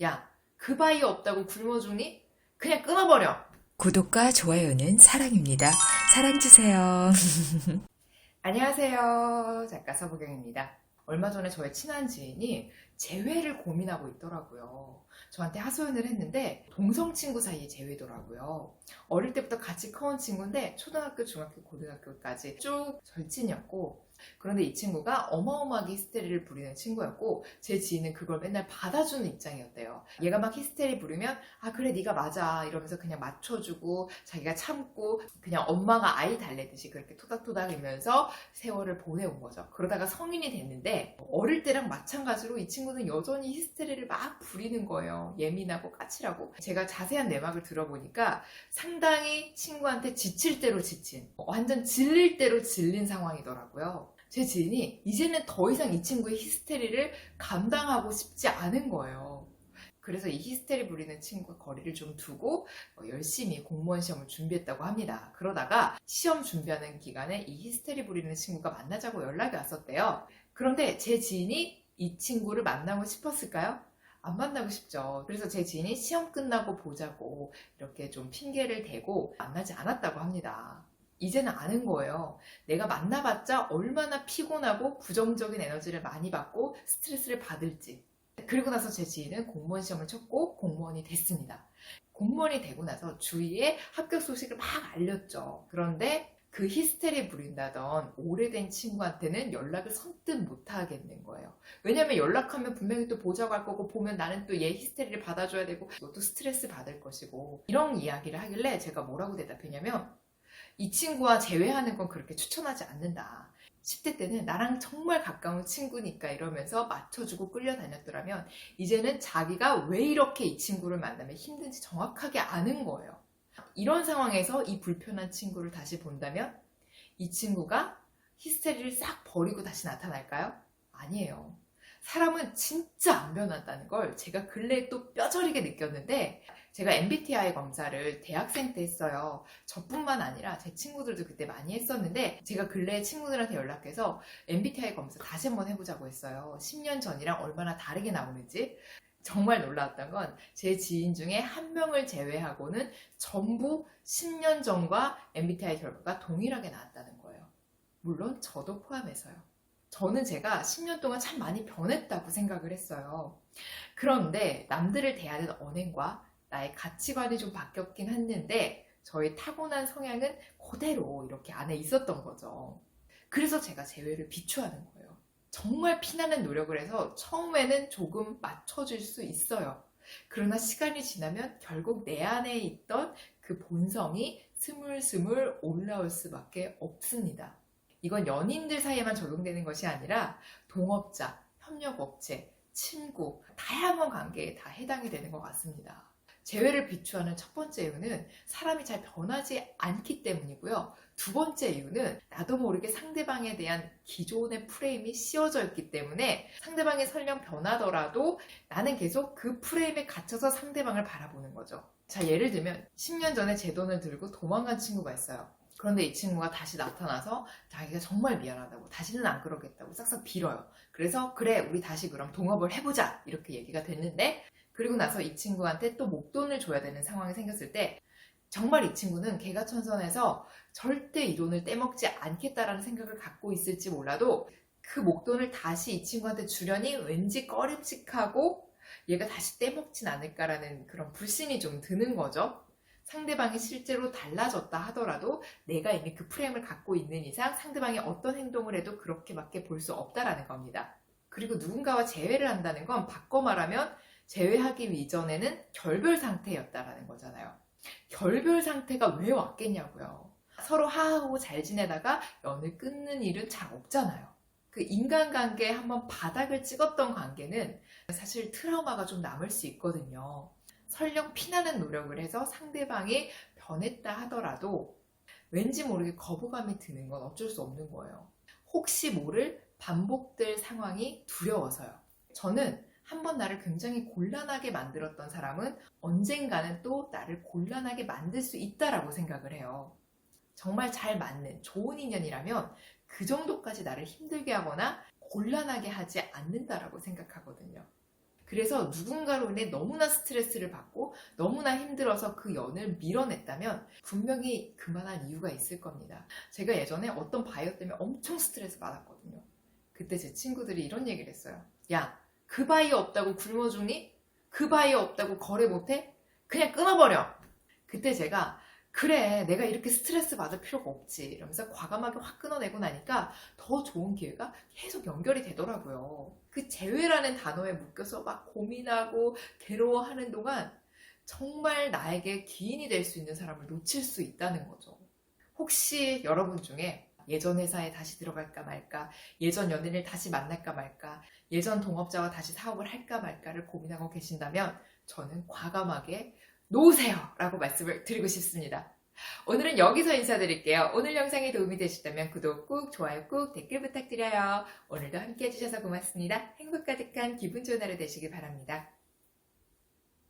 야, 그 바이 없다고 굶어 죽니? 그냥 끊어버려. 구독과 좋아요는 사랑입니다. 사랑 주세요. 안녕하세요. 작가 서부경입니다. 얼마 전에 저의 친한 지인이 재회를 고민하고 있더라고요. 저한테 하소연을 했는데 동성 친구 사이에 재회더라고요. 어릴 때부터 같이 커온 친구인데 초등학교, 중학교, 고등학교까지 쭉 절친이었고, 그런데 이 친구가 어마어마하게 히스테리를 부리는 친구였고 제 지인은 그걸 맨날 받아주는 입장이었대요. 얘가 막 히스테리 부리면 아 그래 네가 맞아 이러면서 그냥 맞춰주고 자기가 참고 그냥 엄마가 아이 달래듯이 그렇게 토닥토닥이면서 세월을 보내온 거죠. 그러다가 성인이 됐는데 어릴 때랑 마찬가지로 이 친구는 여전히 히스테리를 막 부리는 거예요. 예민하고 까칠하고. 제가 자세한 내막을 들어보니까 상당히 친구한테 지칠 대로 지친, 완전 질릴 대로 질린 상황이더라고요. 제 지인이 이제는 더 이상 이 친구의 히스테리를 감당하고 싶지 않은 거예요. 그래서 이 히스테리 부리는 친구와 거리를 좀 두고 열심히 공무원 시험을 준비했다고 합니다. 그러다가 시험 준비하는 기간에 이 히스테리 부리는 친구가 만나자고 연락이 왔었대요. 그런데 제 지인이 이 친구를 만나고 싶었을까요? 안 만나고 싶죠. 그래서 제 지인이 시험 끝나고 보자고 이렇게 좀 핑계를 대고 만나지 않았다고 합니다. 이제는 아는 거예요. 내가 만나봤자 얼마나 피곤하고 부정적인 에너지를 많이 받고 스트레스를 받을지. 그리고 나서 제 지인은 공무원 시험을 쳤고 공무원이 됐습니다. 공무원이 되고 나서 주위에 합격 소식을 막 알렸죠. 그런데 그 히스테리 부린다던 오래된 친구한테는 연락을 선뜻 못 하겠는 거예요. 왜냐면 연락하면 분명히 또 보자고 할 거고, 보면 나는 또 얘 히스테리를 받아줘야 되고 또 스트레스 받을 것이고, 이런 이야기를 하길래 제가 뭐라고 대답했냐면, 이 친구와 재회하는 건 그렇게 추천하지 않는다. 10대 때는 나랑 정말 가까운 친구니까 이러면서 맞춰주고 끌려다녔더라면 이제는 자기가 왜 이렇게 이 친구를 만나면 힘든지 정확하게 아는 거예요. 이런 상황에서 이 불편한 친구를 다시 본다면 이 친구가 히스테리를 싹 버리고 다시 나타날까요? 아니에요. 사람은 진짜 안 변한다는 걸 제가 근래에 또 뼈저리게 느꼈는데, 제가 MBTI 검사를 대학생 때 했어요. 저뿐만 아니라 제 친구들도 그때 많이 했었는데, 제가 근래에 친구들한테 연락해서 MBTI 검사 다시 한번 해보자고 했어요. 10년 전이랑 얼마나 다르게 나오는지. 정말 놀라웠던 건 제 지인 중에 한 명을 제외하고는 전부 10년 전과 MBTI 결과가 동일하게 나왔다는 거예요. 물론 저도 포함해서요. 저는 제가 10년 동안 참 많이 변했다고 생각을 했어요. 그런데 남들을 대하는 언행과 나의 가치관이 좀 바뀌었긴 했는데 저의 타고난 성향은 그대로 이렇게 안에 있었던 거죠. 그래서 제가 재회를 비추하는 거예요. 정말 피나는 노력을 해서 처음에는 조금 맞춰줄 수 있어요. 그러나 시간이 지나면 결국 내 안에 있던 그 본성이 스물스물 올라올 수밖에 없습니다. 이건 연인들 사이에만 적용되는 것이 아니라 동업자, 협력업체, 친구, 다양한 관계에 다 해당이 되는 것 같습니다. 재회를 비추하는 첫 번째 이유는 사람이 잘 변하지 않기 때문이고요. 두 번째 이유는 나도 모르게 상대방에 대한 기존의 프레임이 씌워져 있기 때문에 상대방이 설령 변하더라도 나는 계속 그 프레임에 갇혀서 상대방을 바라보는 거죠. 자, 예를 들면 10년 전에 제 돈을 들고 도망간 친구가 있어요. 그런데 이 친구가 다시 나타나서 자기가 정말 미안하다고, 다시는 안 그러겠다고 싹싹 빌어요. 그래서 그래 우리 다시 그럼 동업을 해보자 이렇게 얘기가 됐는데, 그리고 나서 이 친구한테 또 목돈을 줘야 되는 상황이 생겼을 때 정말 이 친구는 개가천선해서 절대 이 돈을 떼먹지 않겠다라는 생각을 갖고 있을지 몰라도 그 목돈을 다시 이 친구한테 주려니 왠지 꺼림칙하고 얘가 다시 떼먹진 않을까라는 그런 불신이 좀 드는 거죠. 상대방이 실제로 달라졌다 하더라도 내가 이미 그 프레임을 갖고 있는 이상 상대방이 어떤 행동을 해도 그렇게밖에 볼 수 없다라는 겁니다. 그리고 누군가와 재회를 한다는 건 바꿔 말하면 재회하기 이전에는 결별 상태였다라는 거잖아요. 결별 상태가 왜 왔겠냐고요. 서로 하하호호 잘 지내다가 연을 끊는 일은 잘 없잖아요. 그 인간관계에 한번 바닥을 찍었던 관계는 사실 트라우마가 좀 남을 수 있거든요. 설령 피나는 노력을 해서 상대방이 변했다 하더라도 왠지 모르게 거부감이 드는 건 어쩔 수 없는 거예요. 혹시 모를 반복될 상황이 두려워서요. 저는 한번 나를 굉장히 곤란하게 만들었던 사람은 언젠가는 또 나를 곤란하게 만들 수 있다라고 생각을 해요. 정말 잘 맞는 좋은 인연이라면 그 정도까지 나를 힘들게 하거나 곤란하게 하지 않는다라고 생각하거든요. 그래서 누군가로 인해 너무나 스트레스를 받고 너무나 힘들어서 그 연을 밀어냈다면 분명히 그만한 이유가 있을 겁니다. 제가 예전에 어떤 바이어 때문에 엄청 스트레스 받았거든요. 그때 제 친구들이 이런 얘기를 했어요. 야, 그 바이어 없다고 굶어 죽니? 그 바이어 없다고 거래 못해? 그냥 끊어버려. 그때 제가 그래, 내가 이렇게 스트레스 받을 필요가 없지 이러면서 과감하게 확 끊어내고 나니까 더 좋은 기회가 계속 연결이 되더라고요. 그 재회라는 단어에 묶여서 막 고민하고 괴로워하는 동안 정말 나에게 기인이 될 수 있는 사람을 놓칠 수 있다는 거죠. 혹시 여러분 중에 예전 회사에 다시 들어갈까 말까, 예전 연인을 다시 만날까 말까, 예전 동업자와 다시 사업을 할까 말까를 고민하고 계신다면 저는 과감하게 놓으세요! 라고 말씀을 드리고 싶습니다. 오늘은 여기서 인사드릴게요. 오늘 영상이 도움이 되셨다면 구독 꾹, 좋아요 꾹, 댓글 부탁드려요. 오늘도 함께 해주셔서 고맙습니다. 행복 가득한 기분 좋은 하루 되시길 바랍니다.